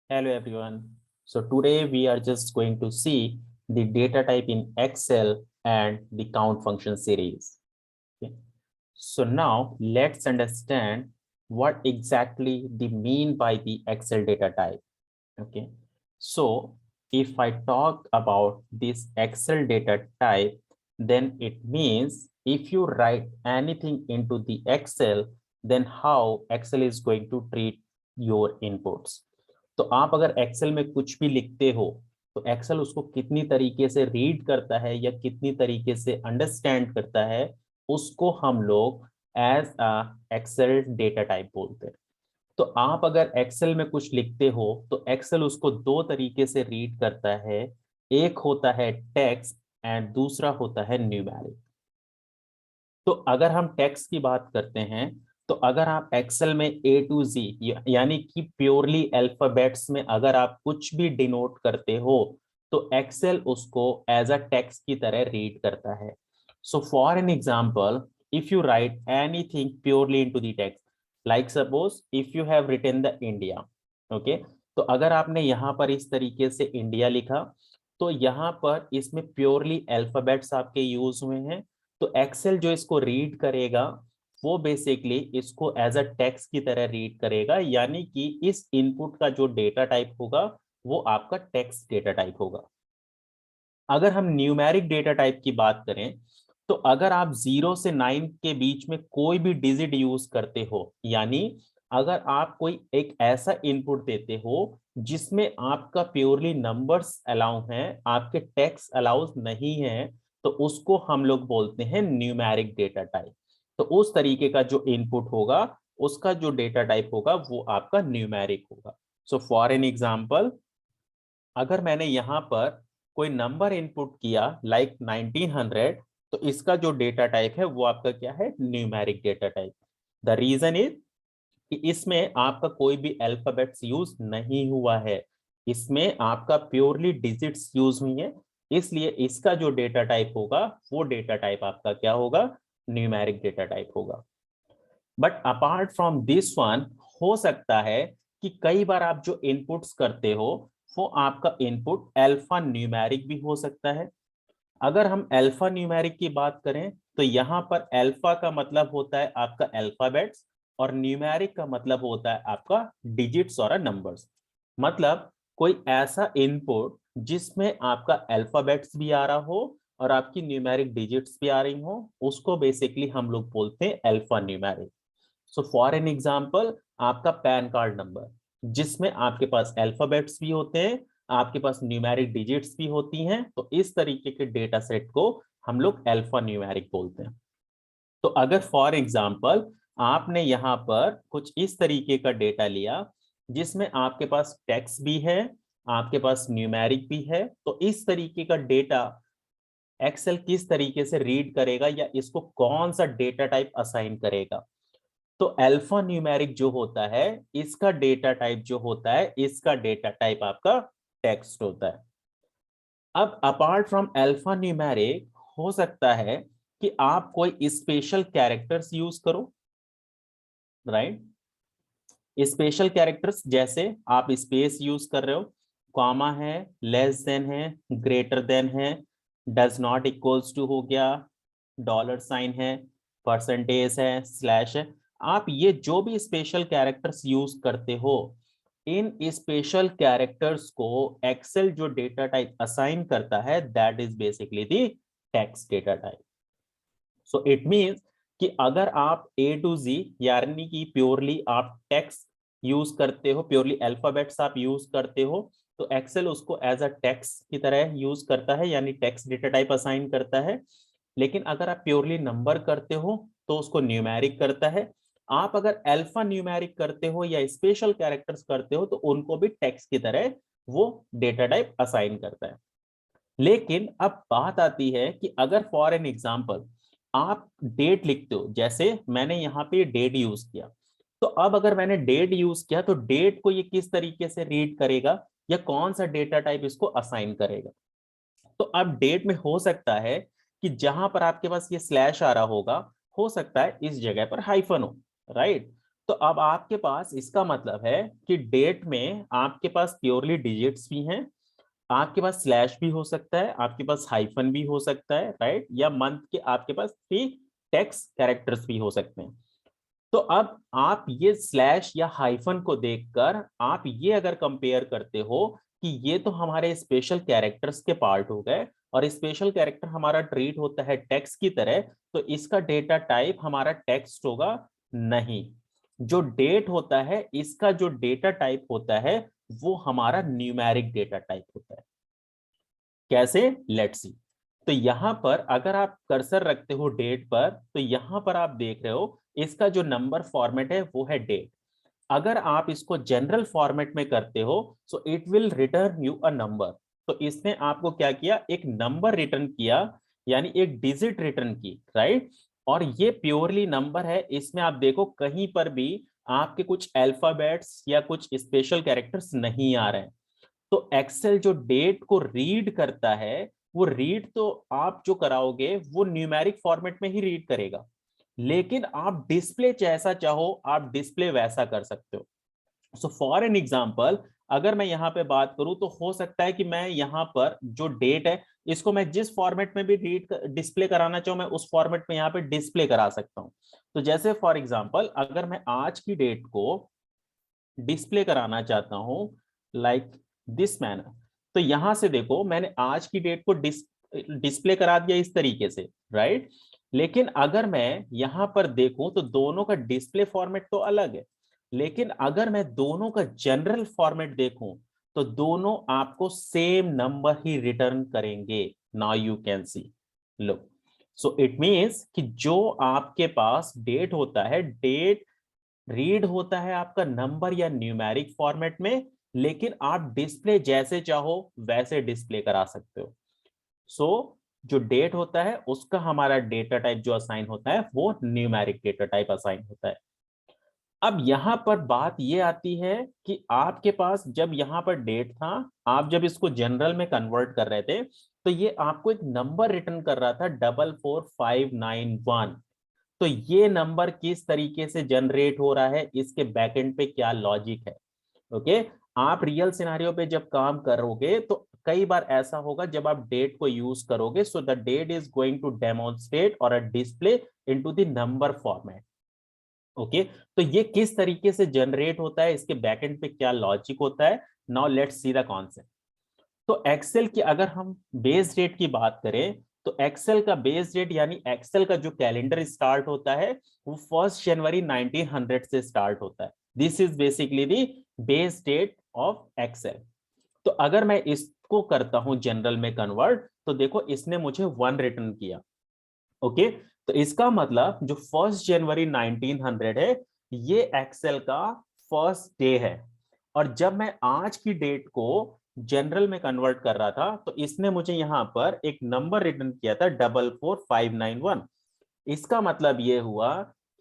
Hello everyone. So today we are just going to see the data type in Excel and the count function series. Okay. So now let's understand what exactly the mean by the Excel data type. Okay. So if I talk about this Excel data type, then it means if you write anything into the Excel, then how Excel is going to treat your inputs. तो आप अगर Excel में कुछ भी लिखते हो तो Excel उसको कितनी तरीके से रीड करता है या कितनी तरीके से अंडरस्टैंड करता है, उसको हम लोग as a Excel data type बोलते हैं। तो आप अगर एक्सेल में कुछ लिखते हो तो एक्सेल उसको दो तरीके से रीड करता है। एक होता है टेक्स्ट एंड दूसरा होता है न्यूमेरिक। तो अगर हम टेक्स्ट की बात करते हैं तो अगर आप एक्सेल में ए टू जी यानी कि प्योरली अल्फाबेट्स में अगर आप कुछ भी डिनोट करते हो तो एक्सेल उसको एज अ टेक्स्ट की तरह रीड करता है। So for an example, if you write anything purely into the text, like suppose if you have written the India, okay, तो अगर आपने यहाँ पर इस तरीके से इंडिया लिखा तो यहाँ पर इसमें प्योरली अल्फाबेट्स आपके यूज हुए हैं। तो एक्सेल जो इसको रीड करेगा वो बेसिकली इसको एज अ टेक्स्ट की तरह रीड करेगा, यानी कि इस इनपुट का जो डेटा टाइप होगा वो आपका टेक्स्ट डेटा टाइप होगा। अगर हम न्यूमेरिक डेटा टाइप की बात करें तो अगर आप 0 से 9 के बीच में कोई भी डिजिट यूज करते हो, यानी अगर आप कोई एक ऐसा इनपुट देते हो जिसमें आपका प्योरली नंबर्स अलाउ हैं, आपके टेक्स्ट अलाउज नहीं है, तो उसको हम लोग बोलते हैं न्यूमेरिक डेटा टाइप। तो उस तरीके का जो इनपुट होगा उसका जो डेटा टाइप होगा वो आपका न्यूमेरिक होगा। सो फॉर एन एग्जांपल, अगर मैंने यहां पर कोई नंबर इनपुट किया लाइक 1900, तो इसका जो डेटा टाइप है वो आपका क्या है? Numeric data type. The reason is कि इसमें आपका कोई भी अल्फाबेट्स यूज नहीं हुआ है, इसमें आपका प्योरली डिजिट्स यूज हुई है, इसलिए इसका जो डेटा टाइप होगा वो डेटा टाइप आपका क्या होगा? न्यूमेरिक डेटा टाइप होगा। But apart from this one, हो सकता है कि कई बार आप जो इनपुट्स करते हो वो आपका इनपुट अल्फा न्यूमेरिक भी हो सकता है। अगर हम अल्फा न्यूमेरिक की बात करें तो यहां पर अल्फा का मतलब होता है आपका अल्फाबेट्स और न्यूमेरिक का मतलब होता है आपका डिजिट्स और नंबर्स। मतलब कोई ऐसा इनपुट जिसमें आपका अल्फाबेट्स भी आ रहा हो और आपकी न्यूमेरिक डिजिट्स भी आ रही हो, उसको बेसिकली हम लोग बोलते हैं alpha numeric. So for an example, आपका पैन कार्ड नंबर जिसमें आपके पास अल्फाबेट्स भी होते हैं, आपके पास न्यूमेरिक डिजिट्स भी होती हैं, तो इस तरीके के डेटा सेट को हम लोग अल्फा न्यूमेरिक बोलते हैं। तो अगर फॉर एग्जांपल आपने यहां पर कुछ इस तरीके का डेटा लिया जिसमें आपके पास टेक्स्ट भी है, आपके पास न्यूमेरिक भी है, तो इस तरीके का डेटा एक्सेल किस तरीके से रीड करेगा या इसको कौन सा डेटा टाइप असाइन करेगा? तो अल्फा न्यूमेरिक जो होता है इसका डेटा टाइप जो होता है, इसका डेटा टाइप आपका टेक्स्ट होता है। अब अपार्ट फ्रॉम अल्फा न्यूमेरिक, हो सकता है कि आप कोई स्पेशल कैरेक्टर्स यूज करो, राइट? स्पेशल कैरेक्टर्स जैसे आप स्पेस यूज कर रहे हो, कॉमा है, लेस देन है, ग्रेटर देन है, डज नॉट इक्वल्स टू हो गया, डॉलर साइन है, परसेंटेज है, स्लैश है। आप ये जो भी स्पेशल कैरेक्टर्स यूज करते हो, इन स्पेशल कैरेक्टर्स को एक्सेल जो डेटा टाइप असाइन करता है that is basically the text data type. So it means कि अगर आप ए टू जी यानी कि प्योरली आप टेक्स्ट यूज करते हो, प्योरली अल्फाबेट्स आप यूज करते हो, तो एक्सेल उसको एज अ टेक्स्ट की तरह यूज करता है, यानी टेक्स्ट डेटा टाइप असाइन करता है। लेकिन अगर आप प्योरली नंबर करते हो तो उसको न्यूमेरिक करता है। आप अगर अल्फा न्यूमेरिक करते हो या स्पेशल कैरेक्टर्स करते हो तो उनको भी टेक्स्ट की तरह वो डेटा टाइप असाइन करता है। लेकिन अब बात आती है कि अगर फॉर एन एग्जांपल आप डेट लिखते हो, जैसे मैंने यहाँ पे डेट यूज किया, तो अब अगर मैंने डेट यूज किया तो डेट को ये किस तरीके से रीड करेगा या कौन सा डेटा टाइप इसको असाइन करेगा? तो अब डेट में हो सकता है कि जहां पर आपके पास ये स्लैश आ रहा होगा, हो सकता है इस जगह पर हाइफन हो, राइट? तो अब आपके पास इसका मतलब है कि डेट में आपके पास प्योरली डिजिट्स भी हैं, आपके पास स्लैश भी हो सकता है, आपके पास हाइफन भी हो सकता है, राइट, या मंथ के आपके पास 3 टेक्स्ट कैरेक्टर्स भी हो सकते हैं। तो अब आप ये स्लैश या हाइफन को देखकर आप ये अगर कंपेयर करते हो कि ये तो हमारे स्पेशल कैरेक्टर्स के पार्ट हो गए और स्पेशल कैरेक्टर हमारा ट्रीट होता है टेक्स्ट की तरह, तो इसका डेटा टाइप हमारा टेक्स्ट होगा नहीं। जो डेट होता है इसका जो डेटा टाइप होता है वो हमारा न्यूमेरिक डेटा टाइप होता है। कैसे, लेट्स सी। तो यहां पर अगर आप कर्सर रखते हो डेट पर, तो यहां पर आप देख रहे हो इसका जो नंबर फॉर्मेट है वो है डेट। अगर आप इसको जनरल फॉर्मेट में करते हो so it will return you a number. तो इसने आपको क्या किया, एक नंबर रिटर्न किया, यानी एक डिजिट रिटर्न की, राइट। और ये प्योरली नंबर है, इसमें आप देखो कहीं पर भी आपके कुछ अल्फाबेट्स या कुछ स्पेशल कैरेक्टर्स नहीं आ रहे हैं। तो एक्सेल जो डेट को रीड करता है, वो रीड तो आप जो कराओगे वो न्यूमेरिक फॉर्मेट में ही रीड करेगा, लेकिन आप डिस्प्ले जैसा चाहो आप डिस्प्ले वैसा कर सकते हो। सो फॉर एन एग्जांपल, अगर मैं यहाँ पे बात करूं तो हो सकता है कि मैं यहाँ पर जो डेट है इसको मैं जिस फॉर्मेट में भी रीड डिस्प्ले कराना चाहूँ मैं उस फॉर्मेट में यहाँ पे डिस्प्ले करा सकता हूँ। तो जैसे फॉर एग्जांपल अगर मैं आज की डेट को डिस्प्ले कराना चाहता हूं लाइक दिस मैनर, तो यहां से देखो मैंने आज की डेट को डिस्प्ले करा दिया इस तरीके से, राइट। लेकिन अगर मैं यहां पर देखूं तो दोनों का डिस्प्ले फॉर्मेट तो अलग है, लेकिन अगर मैं दोनों का जनरल फॉर्मेट देखूं तो दोनों आपको सेम नंबर ही रिटर्न करेंगे। Now you can C, low. So it means कि जो आपके पास डेट होता है, डेट रीड होता है आपका नंबर या न्यूमेरिक फॉर्मेट में, लेकिन आप डिस्प्ले जैसे चाहो वैसे डिस्प्ले करा सकते हो। सो जो डेट होता है उसका हमारा डेटा टाइप जो असाइन होता है वो न्यूमेरिक डेटा टाइप असाइन होता है। अब यहां पर बात ये आती है कि आपके पास जब यहां पर डेट था, आप जब इसको जनरल में कन्वर्ट कर रहे थे तो ये आपको एक नंबर रिटर्न कर रहा था 44591। तो ये नंबर किस तरीके से जनरेट हो रहा है, इसके बैकएंड पे क्या लॉजिक है। ओके, आप रियल सिनेरियो पे जब काम करोगे तो कई बार ऐसा होगा जब आप डेट को यूज करोगे, so the date is going to demonstrate or a display into the number format. Okay, तो ये किस तरीके से जनरेट होता है, इसके बैकएंड पे क्या लॉजिक होता है। Now let's see the concept. तो एक्सेल की अगर हम बेस डेट की बात करें तो एक्सेल का बेस डेट यानी एक्सेल का जो कैलेंडर स्टार्ट होता है वो 1 जनवरी 1900 से स्टार्ट होता है। This is basically the base date of Excel. तो अगर मैं इसको करता हूं जनरल में कन्वर्ट तो देखो इसने मुझे 1 रिटर्न किया। ओके, तो इसका मतलब जो 1 जनवरी 1900 है ये एक्सेल का फर्स्ट डे है। और जब मैं आज की डेट को जनरल में कन्वर्ट कर रहा था तो इसने मुझे यहां पर एक नंबर रिटर्न किया था 44591। इसका मतलब ये हुआ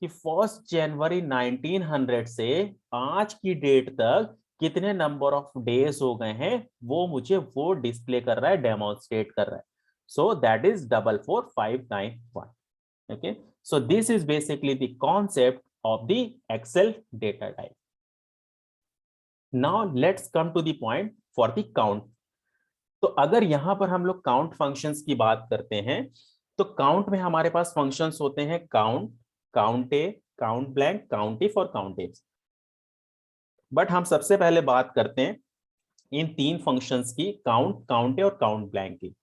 कि 1 जनवरी 1900 से आज की डेट तक कितने नंबर ऑफ डेज हो गए हैं वो मुझे वो डिस्प्ले कर रहा है, डेमोन्स्ट्रेट कर रहा है। So that is 44591। okay, so this is basically the concept of the Excel data type. Now let's come to the point for the count. तो अगर यहां पर हम लोग काउंट फंक्शंस की बात करते हैं तो काउंट में हमारे पास फंक्शंस होते हैं count, count A, count blank, count if और काउंट इफ। बट हम सबसे पहले बात करते हैं इन 3 फंक्शंस की, काउंट, काउंट ए और काउंट ब्लैंक की।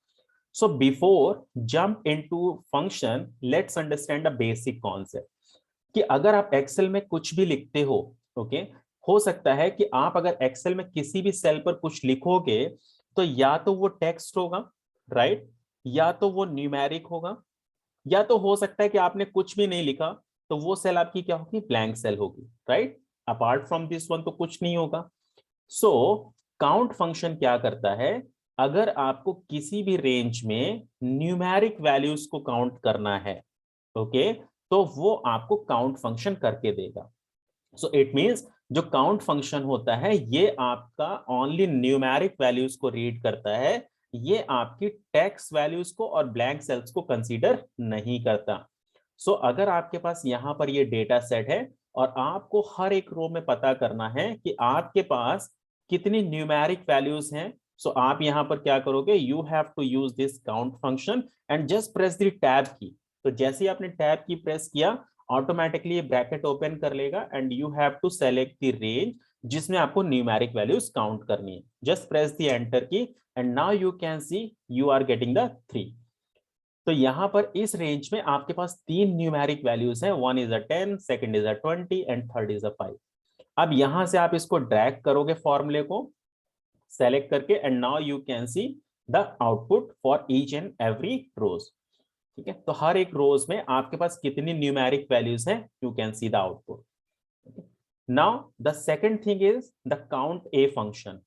So before jump into function, let's understand a basic concept कि अगर आप एक्सेल में कुछ भी लिखते हो, ओके, हो सकता है कि आप अगर एक्सेल में किसी भी सेल पर कुछ लिखोगे तो या तो वो टेक्स्ट होगा, राइट, या तो वो न्यूमेरिक होगा, या तो हो सकता है कि आपने कुछ भी नहीं लिखा तो वो सेल आपकी क्या होगी, ब्लैंक सेल होगी, right. Apart from this one तो कुछ नहीं होगा। सो काउंट फंक्शन क्या करता है, अगर आपको किसी भी रेंज में न्यूमेरिक वैल्यूज को काउंट करना है, ओके, तो वो आपको काउंट फंक्शन करके देगा। सो इट मींस जो काउंट फंक्शन होता है ये आपका ओनली न्यूमेरिक वैल्यूज को रीड करता है, ये आपकी टेक्स्ट वैल्यूज को और ब्लैंक सेल्स को कंसीडर नहीं करता। सो अगर आपके पास यहां पर ये डेटा सेट है और आपको हर एक रो में पता करना है कि आपके पास कितनी न्यूमेरिक वैल्यूज हैं। सो आप यहां पर क्या करोगे, you have to use this count function and just press the tab key. तो जैसे ही आपने टैब की प्रेस किया, ऑटोमेटिकली ये ब्रैकेट ओपन कर लेगा and you have to select the range जिसमें आपको न्यूमेरिक वैल्यूज काउंट करनी है। Just press the enter key and now you can see you are getting the 3। तो यहां पर इस रेंज में आपके पास तीन न्यूमेरिक वैल्यूज हैं, one is a 10, second is a 20 and third is a 5। अब यहां से आप इसको ड्रैग करोगे फॉर्मूले को सेलेक्ट करके and now you can see the output for each and every rows. ठीक है, तो हर एक रोज में आपके पास कितनी न्यूमेरिक वैल्यूज हैं, you can see the output. Now the second thing is the count A function.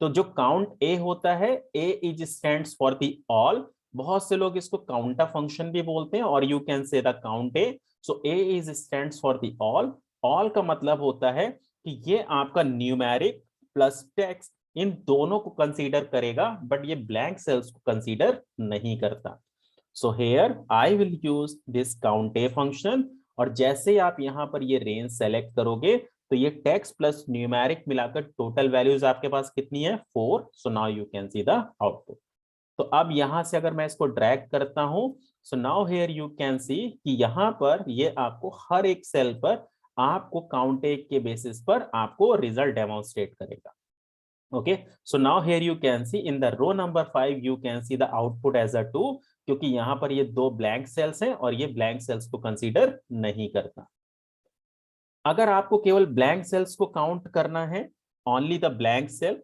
तो जो काउंट ए होता है, A is stands for the all. बहुत से लोग इसको काउंटा फंक्शन भी बोलते हैं और you can say the count A. So A is stands for the all. All का मतलब होता है कि ये आपका न्यूमेरिक प्लस टेक्स्ट इन दोनों को कंसीडर करेगा, बट ये ब्लैंक सेल्स को कंसीडर नहीं करता। So here I will use this count A function. और जैसे आप यहां पर ये रेंज सेलेक्ट करोगे तो ये टेक्स्ट प्लस न्यूमेरिक मिलाकर टोटल वैल्यूज आपके पास कितनी है, 4। सो now you can see the output. तो अब यहां से अगर मैं इसको ड्रैग करता हूं, सो नाउ हियर यू कैन सी कि यहां पर ये आपको हर एक सेल पर आपको काउंट एक के बेसिस पर आपको रिजल्ट डेमोन्स्ट्रेट करेगा। Okay, so now here you can see in the row number 5 you can see the output as a 2, क्योंकि यहां पर ये दो ब्लैंक सेल्स हैं और ये ब्लैंक सेल्स को कंसीडर नहीं करता। अगर आपको केवल ब्लैंक सेल्स को काउंट करना है, ओनली द ब्लैंक सेल,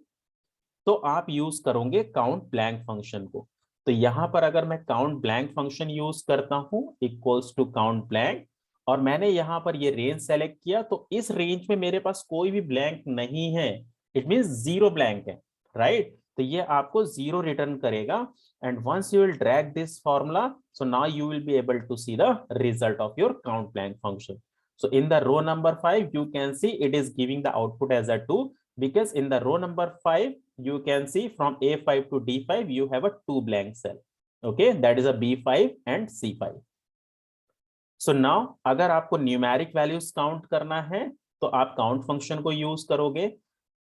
तो आप यूज करोगे काउंट ब्लैंक फंक्शन को। तो यहां पर अगर मैं काउंट ब्लैंक फंक्शन यूज करता हूं इक्वल्स टू काउंट ब्लैंक, और मैंने यहां पर ये रेंज सेलेक्ट किया, तो इस रेंज में मेरे पास कोई भी ब्लैंक नहीं है, इट मींस जीरो ब्लैंक है, राइट। तो ये आपको जीरो रिटर्न करेगा and once you will drag this formula, so now you will be able to see the result of your count blank function. So in the row number 5, you can see it is giving the output as a 2, because in the row number 5, you can see from A5 to D5, you have a 2 blank cell. Okay, that is a B5 and C5. So now, अगर आपको numeric values count करना है तो आप count function को use करोगे।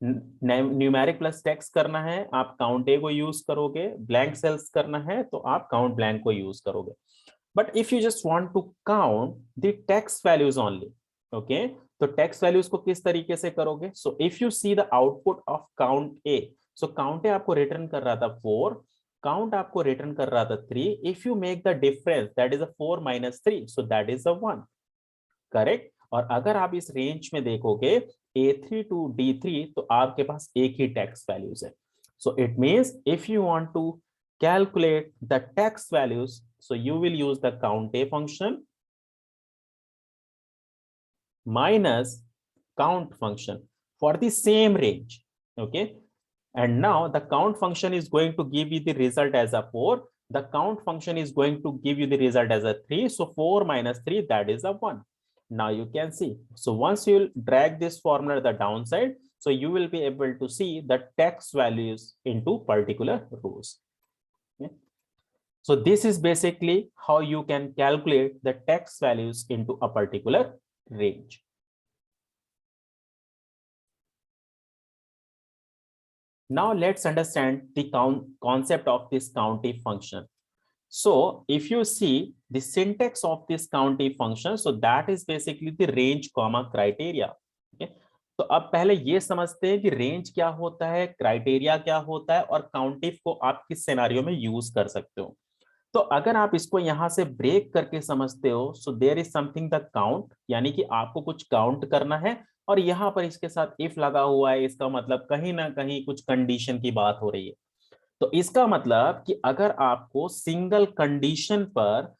Numeric plus text करना है, आप काउंट ए को यूज करोगे। ब्लैंक सेल्स करना है तो आप काउंट ब्लैंक को यूज करोगे। But if you just want to count the text values only, okay, तो text values को किस तरीके से करोगे? So if you see the output of count A, so count A आपको रिटर्न कर रहा था 4, count आपको रिटर्न कर रहा था 3. If you make the difference, that is a 4 minus 3, so that is a 1, correct? और अगर आप इस रेंज में देखोगे A3 to D3, तो आपके पास एक ही text values है. So it means if you want to calculate the text values, so you will use the count A function minus count function for the same range. Okay, and now the count function is going to give you the result as a 4. The count function is going to give you the result as a 3. So 4 minus 3, that is a 1. Now you can see. So once you drag this formula the downside, so you will be able to see the text values into particular rows. Okay. So this is basically how you can calculate the text values into a particular range. Now let's understand the concept of this COUNTIF function. So if you see the syntax of this COUNTIF function, so that is basically the range comma criteria. Okay? तो अब पहले ये समझते हैं कि range क्या होता है, क्राइटेरिया क्या होता है, और काउंटिफ को आप किस सिनेरियो में यूज कर सकते हो। तो अगर आप इसको यहां से ब्रेक करके समझते हो, so there is something the count, यानी कि आपको कुछ काउंट करना है और यहां पर इसके साथ इफ लगा हुआ है, इसका मतलब कहीं ना कहीं कुछ कंडीशन की बात हो रही है। तो इसका मतलब कि अगर आपको सिंगल कंडीशन पर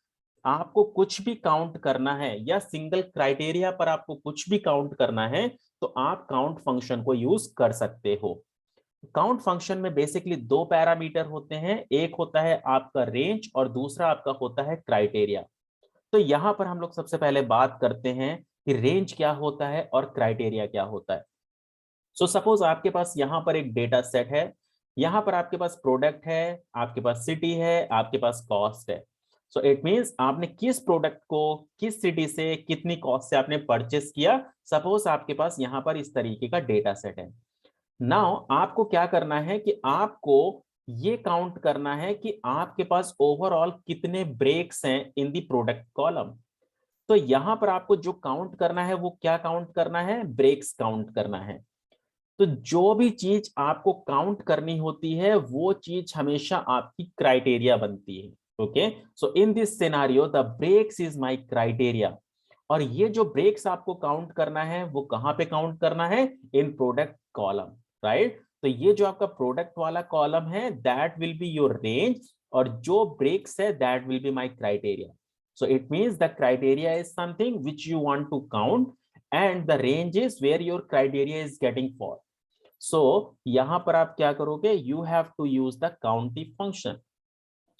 आपको कुछ भी काउंट करना है या सिंगल क्राइटेरिया पर आपको कुछ भी काउंट करना है, तो आप काउंट फंक्शन को यूज कर सकते हो। काउंट फंक्शन में बेसिकली दो पैरामीटर होते हैं, एक होता है आपका रेंज और दूसरा आपका होता है क्राइटेरिया। तो यहां पर हम लोग सबसे पहले बात करते हैं कि रेंज क्या होता है और क्राइटेरिया क्या होता है। सो सपोज आपके पास यहां पर एक डेटा सेट है, यहां पर आपके पास प्रोडक्ट है, आपके पास सिटी है, आपके पास कॉस्ट है। सो इट मींस आपने किस प्रोडक्ट को किस सिटी से कितनी कॉस्ट से आपने परचेस किया। सपोज आपके पास यहाँ पर इस तरीके का डेटा सेट है। नाउ आपको क्या करना है कि आपको ये काउंट करना है कि आपके पास ओवरऑल कितने ब्रेक्स हैं इन दी प्रोडक्ट कॉलम। तो यहां पर आपको जो काउंट करना है वो क्या काउंट करना है, ब्रेक्स काउंट करना है। तो जो भी चीज आपको काउंट करनी होती है वो चीज हमेशा आपकी क्राइटेरिया बनती है। Okay, so in this scenario the breaks is my criteria. और ये जो ब्रेक्स आपको काउंट करना है वो कहां पे काउंट करना है, इन प्रोडक्ट कॉलम, राइट। तो ये जो आपका प्रोडक्ट वाला कॉलम है that will be your range, और जो ब्रेक्स है that will be my criteria. So it means the criteria is something which you want to count and the range is where your criteria is getting for. So यहां पर आप क्या करोगे, you have to use the countif function.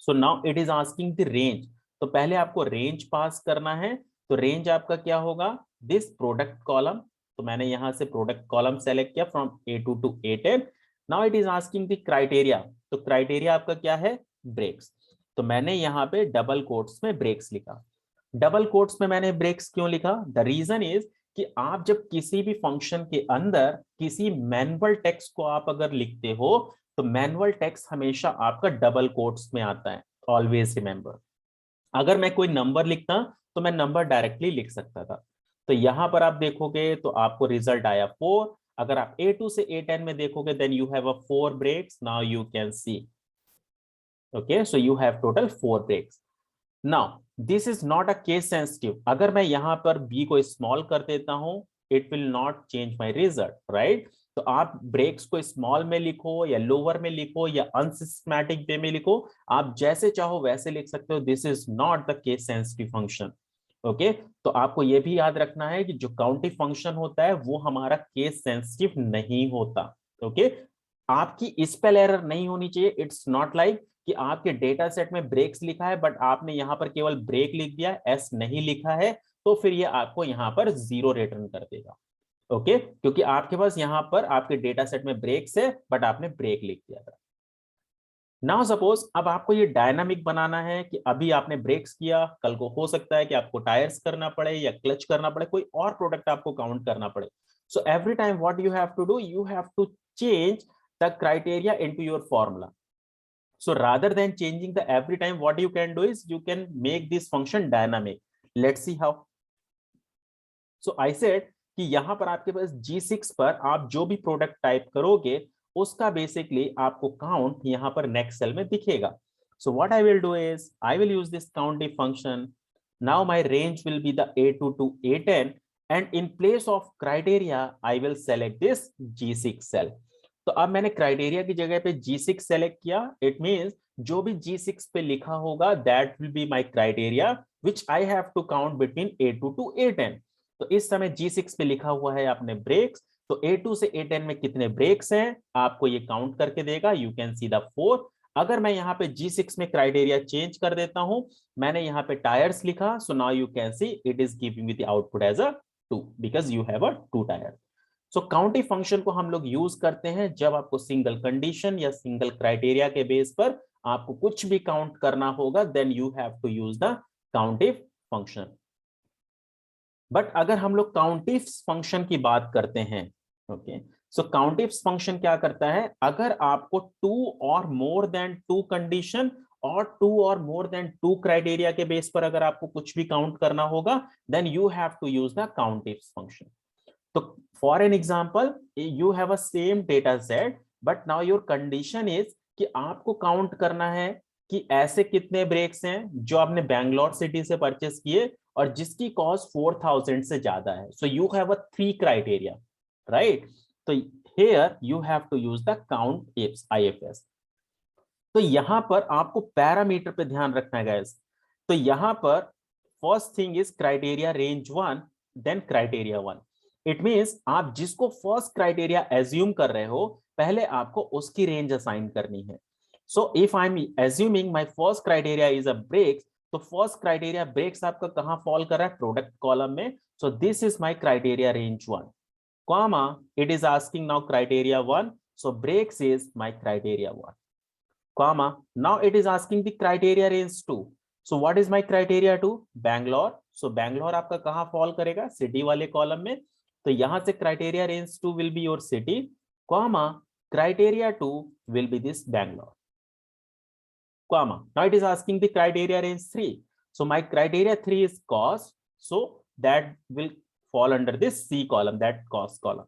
So now it is asking the range. तो पहले आपको range पास करना है। तो रेंज आपका क्या होगा, दिस प्रोडक्ट कॉलम। तो मैंने यहां से प्रोडक्ट कॉलम सेलेक्ट किया from A2 to A10। Now it is asking the criteria. तो क्राइटेरिया आपका क्या है, ब्रेक्स। तो मैंने यहाँ पे डबल कोट्स में ब्रेक्स लिखा। डबल कोट्स में मैंने ब्रेक्स क्यों लिखा, द रीजन इज कि आप जब किसी भी फंक्शन के अंदर किसी मैनुअल टेक्स्ट को आप अगर लिखते हो तो मैनुअल टेक्स्ट हमेशा आपका डबल कोट्स में आता है, ऑलवेज रिमेंबर। अगर मैं कोई नंबर लिखता तो मैं नंबर डायरेक्टली लिख सकता था। तो यहां पर आप देखोगे तो आपको रिजल्ट आया 4। अगर आप A2 से A10 में देखोगे then you have a 4 breaks, now you can see. Okay, so you have total 4 breaks. Now this is not a case sensitive. अगर मैं यहां पर बी को स्मॉल कर देता हूं it will not change my result, right. तो आप ब्रेक्स को स्मॉल में लिखो या लोअर में लिखो या अनसिस्टमैटिक वे में लिखो, आप जैसे चाहो वैसे लिख सकते हो। This is not the case sensitive function. Okay, तो आपको यह भी याद रखना है कि जो काउंटिंग फंक्शन होता है वो हमारा केस सेंसिटिव नहीं होता। ओके, आपकी स्पेल एरर नहीं होनी चाहिए। इट्स नॉट लाइक कि आपके डेटा सेट में ब्रेक्स लिखा है बट आपने यहां पर केवल ब्रेक लिख दिया, एस नहीं लिखा है, तो फिर ये आपको यहां पर 0 रिटर्न कर देगा। ओके, क्योंकि आपके पास यहां पर आपके डेटा सेट में ब्रेक्स है बट आपने ब्रेक लिख दिया था। नाउ सपोज अब आपको ये डायनामिक बनाना है कि अभी आपने ब्रेक्स किया, कल को हो सकता है कि आपको टायर्स करना पड़े या क्लच करना पड़े, कोई और प्रोडक्ट आपको काउंट करना पड़े। So every time what you have to do, you have to change the criteria into your formula. So rather than changing the every time, what you can do is you can make this function dynamic. Let's see how. So I said कि यहां पर आपके पास G6 पर आप जो भी product type करोगे उसका बेसिकली आपको काउंट यहां पर नेक्स्ट सेल में दिखेगा। So what I will do is I will use this countif function. Now my range will be the A2 to A10 and in place of criteria I will select this G6 cell. तो अब मैंने criteria की जगह पे G6 select किया। It means जो भी G6 पे लिखा होगा that will be my criteria which I have to count between A2 to A10। तो इस समय G6 पे लिखा हुआ है आपने ब्रेक्स, तो A2 से A10 में कितने ब्रेक्स हैं आपको ये काउंट करके देगा। You can see the 4। अगर मैं यहाँ पे G6 में क्राइटेरिया चेंज कर देता हूं, मैंने यहाँ पे टायर्स लिखा, so now you can see it is giving me the output as a 2 because you have a 2 tyre. So countif function को हम लोग यूज करते हैं जब आपको सिंगल कंडीशन या सिंगल क्राइटेरिया के बेस पर आपको कुछ भी काउंट करना होगा, then you have to use the काउंटिव function. But अगर हम लोग काउंटिव फंक्शन की बात करते हैं, ओके, सो काउंटिव फंक्शन क्या करता है, अगर आपको 2 और मोर देन 2 कंडीशन और 2 और मोर देन 2 क्राइटेरिया के बेस पर अगर आपको कुछ भी काउंट करना होगा then you have to use the काउंटिव function. तो for an example you have a same data set but now your condition is कि आपको काउंट करना है कि ऐसे कितने ब्रेक्स हैं जो आपने बैंगलोर सिटी से परचेस किए और जिसकी कॉस्ट 4000 से ज्यादा है। So you have a 3 criteria, right. तो here you have to use the count ifs IFS। तो यहां पर आपको पैरामीटर पे ध्यान रखना है गाइस। तो यहां पर first thing is criteria range 1 then criteria 1। It means आप जिसको फर्स्ट क्राइटेरिया एज्यूम कर रहे हो पहले आपको उसकी रेंज असाइन करनी है। So if I am assuming my first criteria is a breaks, तो फर्स्ट क्राइटेरिया ब्रेक्स आपका कहां फॉल कर रहा है, प्रोडक्ट कॉलम में। So this is my criteria range 1 comma it is asking now criteria 1, so breaks is my criteria 1 comma now it is asking the criteria range 2, so what is my criteria two? Bangalore. So Bangalore आपका कहाँ fall करेगा? City वाले column में। तो यहां से criteria range 2 will be your city, comma criteria 2 will be this Bangalore, comma. Now it is asking the criteria range 3. So my criteria 3 is cost. So that will fall under this C column, that cost column.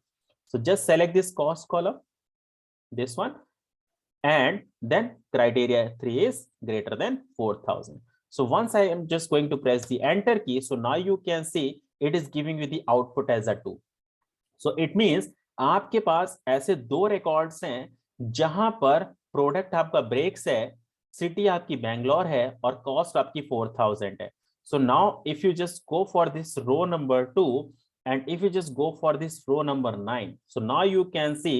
So just select this cost column, this one, and then criteria 3 is greater than 4,000. So once I am just going to press the enter key, so now you can see it is giving you the output as a 2. So it means आपके पास ऐसे दो records हैं जहां पर product आपका breaks है, city आपकी बैंगलोर है और कॉस्ट आपकी 4,000 है. So now if you just go for this row number 2 and if you just go for this row number 9, so now you can see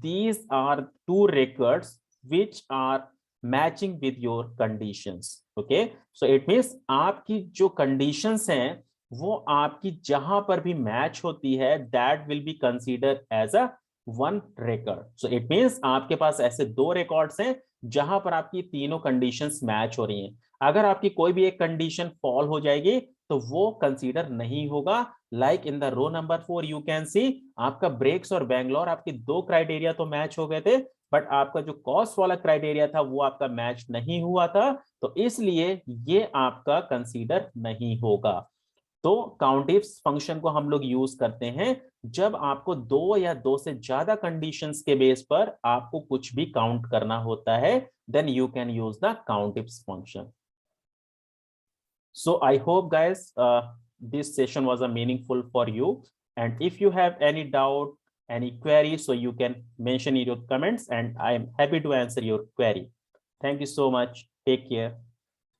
these are two records which are matching with your conditions. Okay, so it means आपकी जो conditions हैं वो आपकी जहां पर भी match होती है that will be consider as a one record. So it means आपके पास ऐसे दो रिकॉर्ड्स हैं जहां पर आपकी तीनों कंडीशंस मैच हो रही हैं. अगर आपकी कोई भी एक कंडीशन फॉल हो जाएगी तो वो कंसीडर नहीं होगा. Like in the row number 4 you can see आपका ब्रेक्स और बैंगलोर आपके दो क्राइटेरिया तो मैच हो गए थे, बट आपका जो कॉस्ट वाला क्राइटेरिया था वो आपका मैच नहीं हुआ था, तो इसलिए ये आपका कंसीडर नहीं होगा. तो काउंट इफ फंक्शन को हम लोग यूज करते हैं जब आपको दो या दो से ज्यादा कंडीशंस के बेस पर आपको कुछ भी काउंट करना होता है, then you can use the count if function. So I hope guys this session was a meaningful for you, and if you have any doubt, any query, so you can mention in your comments and I am happy to answer your query. Thank you so much. Take care.